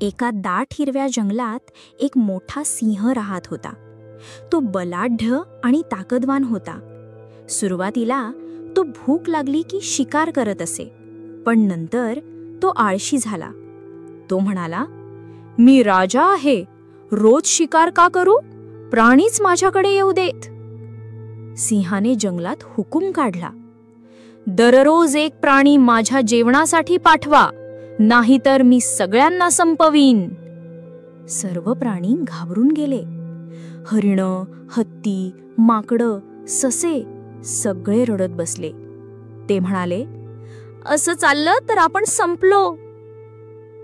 एका दाट हिरव्या जंगलात एक मोठा सिंह राहत होता. तो बलाढ्य आणि ताकदवान होता. सुरुवातीला तो भूक लागली की शिकार करत असे, पण नंतर तो आळशी झाला. तो म्हणाला, "मी राजा आहे, रोज शिकार का करू? प्राणीच माझ्याकडे येऊ देत." सिंहाने जंगलात हुकूम काढला, "दररोज एक प्राणी माझ्या जेवणासाठी पाठवा, नाहीतर मी सगळ्यांना संपवीन." सर्व प्राणी घाबरून गेले. हरिणं, हत्ती, माकडं, ससे सगळे रडत बसले. ते म्हणाले, "असं चाललं तर आपण संपलो."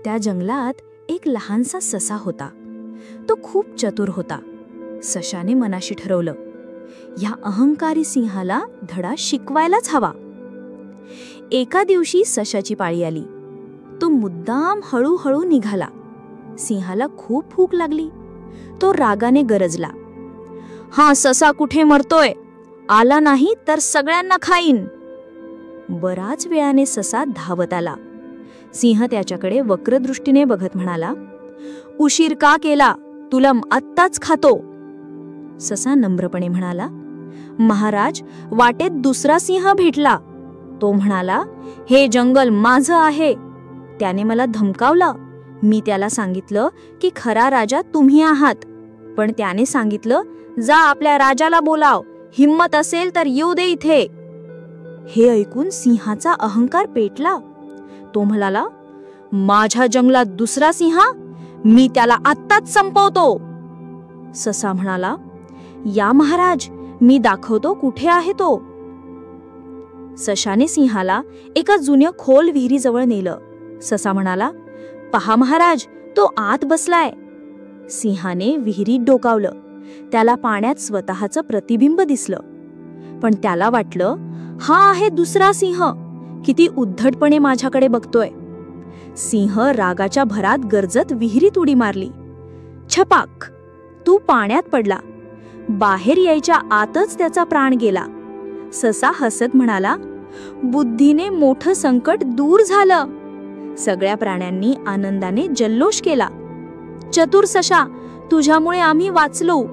त्या जंगलात एक लहानसा ससा होता. तो खूप चतुर होता. सशाने मनाशी ठरवलं, या अहंकारी सिंहाला धडा शिकवायलाच हवा. एका दिवशी सशाची पाळी आली. तो मुद्दाम हळूहळू निघाला. सिंहाला खूप भूक लागली. तो रागाने गरजला, "हा ससा कुठे मरतोय? आला नाही तर सगळ्यांना खाईन." बराच वेळाने ससा धावत आला. सिंह त्याच्याकडे वक्रदृष्टीने बघत म्हणाला, "उशीर का केला? तुला आत्ताच खातो." ससा नम्रपणे म्हणाला, "महाराज, वाटेत दुसरा सिंह भेटला. तो म्हणाला, हे जंगल माझं आहे. त्याने मला धमकावलं. मी त्याला सांगितलं की खरा राजा तुम्ही आहात. पण त्याने सांगितलं, जा आपल्या राजाला बोलाव, हिम्मत असेल तर येऊ दे इथे." हे ऐकून सिंहाचा अहंकार पेटला. तो म्हणाला, "माझ्या जंगलात दुसरा सिंह? मी त्याला आत्ताच संपवतो." ससा म्हणाला, "या महाराज, मी दाखवतो कुठे आहे तो." सशाने सिंहाला एका जुन्या खोल विहिरीजवळ नेलं. ससा म्हणाला, "पहा महाराज, तो आत बसलाय." सिंहाने विहिरीत डोकावलं. त्याला पाण्यात स्वतःचं प्रतिबिंब दिसलं. पण त्याला वाटलं, हा आहे दुसरा सिंह. किती उद्धटपणे माझ्याकडे बघतोय. सिंह रागाच्या भरात गरजत विहिरीत उडी मारली. छपाक! तो पाण्यात पडला. बाहेर यायच्या आतच त्याचा प्राण गेला. ससा हसत म्हणाला, "बुद्धीने मोठं संकट दूर झालं." सगळ्या प्राण्यांनी आनंदाने जल्लोष केला. "चतुर सशा, तुझ्यामुळे आम्ही वाचलो."